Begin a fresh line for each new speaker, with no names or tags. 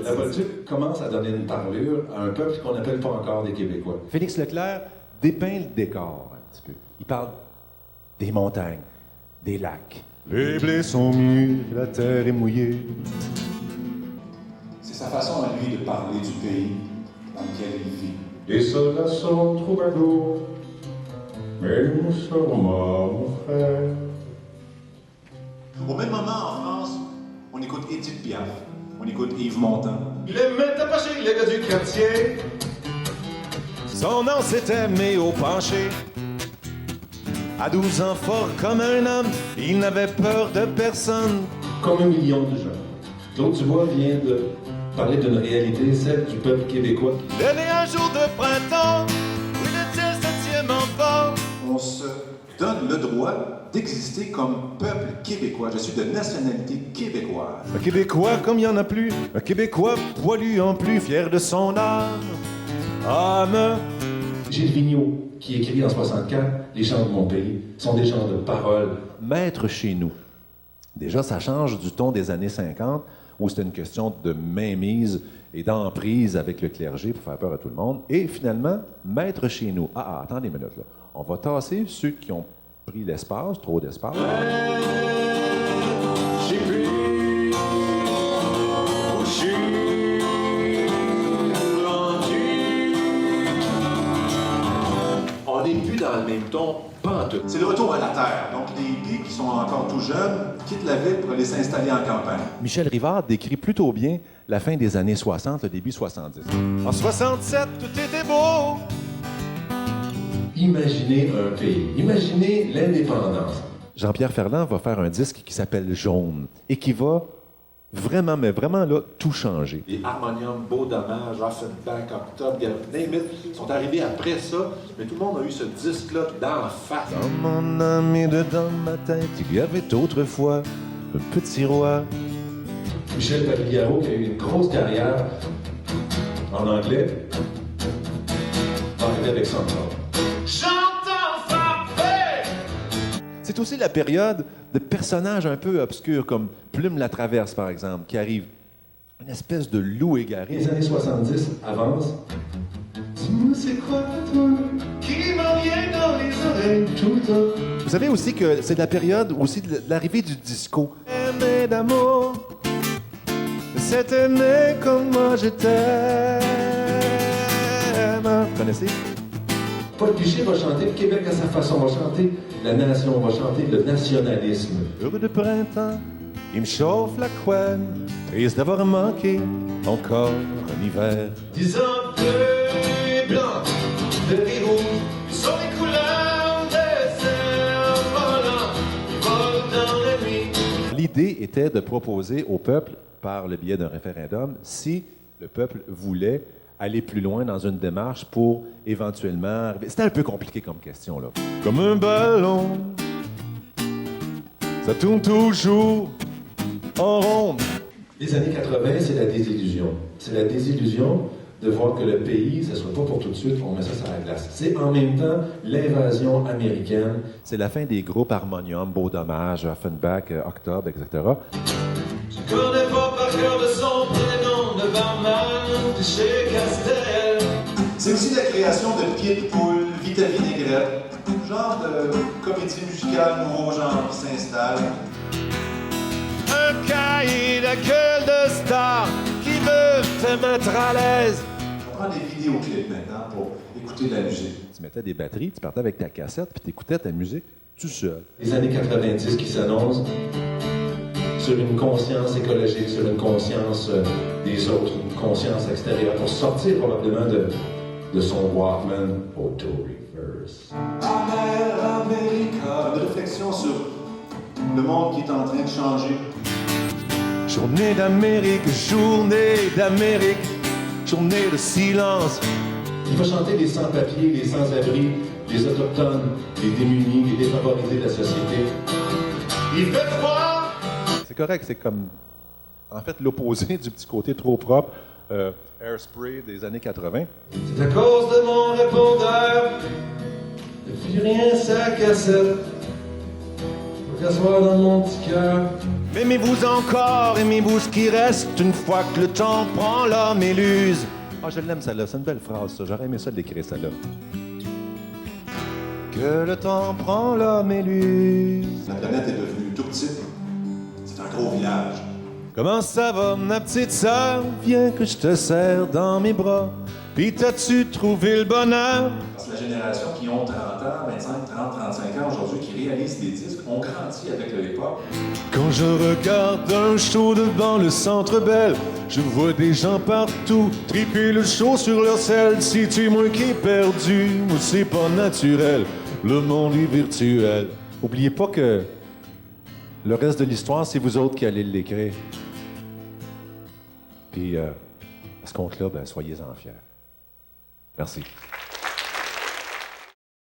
La politique commence à donner une parlure à un peuple qu'on n'appelle pas encore des Québécois.
Félix Leclerc dépeint le décor un petit peu. Il parle des montagnes, des lacs. Les blés sont mûrs, la terre est mouillée.
C'est sa façon à lui de parler du pays dans lequel il vit.
Les soldats sont troubadours, mais nous serons morts, mon frère.
Au même moment, en France, on écoute Édith Piaf, on écoute Yves Montand.
Il aimait tapacher les gars du quartier.
Son nom c'était Méo Penché. À 12 ans, fort comme un homme, il n'avait peur de personne.
Comme 1 million de gens. Claude Dubois vient de parler d'une réalité, celle du peuple québécois.
Il est né un jour de printemps, où il était le 7e enfant.
On se donne le droit d'exister comme peuple québécois. Je suis de nationalité québécoise.
Un Québécois comme il n'y en a plus, un Québécois poilu en plus, fier de son âme.
Gilles Vigneault, qui écrit en 64 « Les chants de mon pays » sont des chants de parole.
Maître chez nous. Déjà, ça change du ton des années 50, où c'était une question de mainmise et d'emprise avec le clergé pour faire peur à tout le monde. Et finalement, maître chez nous. Attendez une minute, là. On va tasser ceux qui ont pris l'espace, trop d'espace.
J'ai pu,
On n'est plus dans le même ton, pas en tout.
C'est le retour à la terre. Donc, les hippies qui sont encore tout jeunes quittent la ville pour aller s'installer en campagne.
Michel Rivard décrit plutôt bien la fin des années 60, le début 70. En 67, tout était beau.
Imaginez un pays, imaginez l'indépendance.
Jean-Pierre Ferland va faire un disque qui s'appelle Jaune et qui va vraiment, mais vraiment là, tout changer.
Les Harmonium, Beau Dommage, Offenbach, Octobre, name it, sont arrivés après ça, mais tout le monde a eu ce disque-là dans la face.
Dans mon âme et dedans ma tête, il y avait autrefois un petit roi.
Michel Pagliaro, qui a eu une grosse carrière en anglais, va arriver avec son corps.
C'est aussi la période de personnages un peu obscurs, comme Plume la Traverse, par exemple, qui arrive. Une espèce de loup égaré.
Les années 70 avancent. Dis-moi, c'est quoi, toi, qui m'en vient dans les oreilles tout le temps?
Vous savez aussi que c'est la période aussi de l'arrivée du disco. Aimer d'amour, c'est aimer comme moi je t'aime. Vous connaissez?
Paul Piché va chanter le Québec à sa façon, va chanter la nation, va chanter le nationalisme.
Heureux de printemps, il me chauffe la couenne, triste d'avoir manqué encore un hiver.
10 ans bleu et blanc, de rouge, sont les couleurs des cerfs-volants qui volent dans la nuit.
L'idée était de proposer au peuple, par le biais d'un référendum, si le peuple voulait aller plus loin dans une démarche pour éventuellement arriver. C'était un peu compliqué comme question, là. Comme un ballon, ça tourne toujours en ronde.
Les années 80, c'est la désillusion. C'est la désillusion de voir que le pays, ce ne sera pas pour tout de suite, on met ça sur la glace. C'est en même temps l'invasion américaine.
C'est la fin des groupes Harmonium, Beau Dommage, Offenbach, Octobre, etc.
Je connais pas par cœur de son prénom de barman de chez Castel.
C'est aussi la création de Pied de Poule, Vita Vinaigrette, genre de comédie musicale nouveau genre qui s'installe.
Un cahier de gueule de star qui veut te mettre à l'aise.
On prend des vidéoclips maintenant pour écouter la musique.
Tu mettais des batteries, tu partais avec ta cassette, puis tu écoutais ta musique tout seul.
Les années 90 qui s'annoncent sur une conscience écologique, sur une conscience des autres, une conscience extérieure, pour sortir probablement de son Walkman auto-reverse.
America, une réflexion sur le monde qui est en train de changer.
Journée d'Amérique, journée de silence.
Il va chanter les sans-papiers, les sans-abri, les autochtones, les démunis, les défavorisés de la société. Il fait froid!
C'est correct, c'est comme, en fait, l'opposé du petit côté trop propre, Hairspray des années 80.
C'est à cause de mon répondeur, depuis rien sa cassette, faut qu'elle soit dans mon petit cœur.
Aimez-vous encore, aimez-vous ce qui reste une fois que le temps prend l'homme et l'use. Ah, je l'aime celle-là, c'est une belle phrase ça, j'aurais aimé ça de l'écrire celle-là. Que le temps prend l'homme et l'use.
La planète est devenue tout petite. C'est un gros village.
Comment ça va, ma petite sœur? Viens que je te serre dans mes bras. Puis t'as-tu trouvé le bonheur?
Parce que la génération qui ont 30 ans, 25, 30, 35 ans aujourd'hui, qui réalisent des disques, ont grandi avec leur époque.
Quand je regarde un show devant le Centre Bell, je vois des gens partout triper le show sur leur selle. Si tu es moi qui est perdu, moi c'est pas naturel, le monde est virtuel. Oubliez pas que le reste de l'histoire, c'est vous autres qui allez l'écrire. Puis, à ce compte-là, ben, soyez-en fiers. Merci.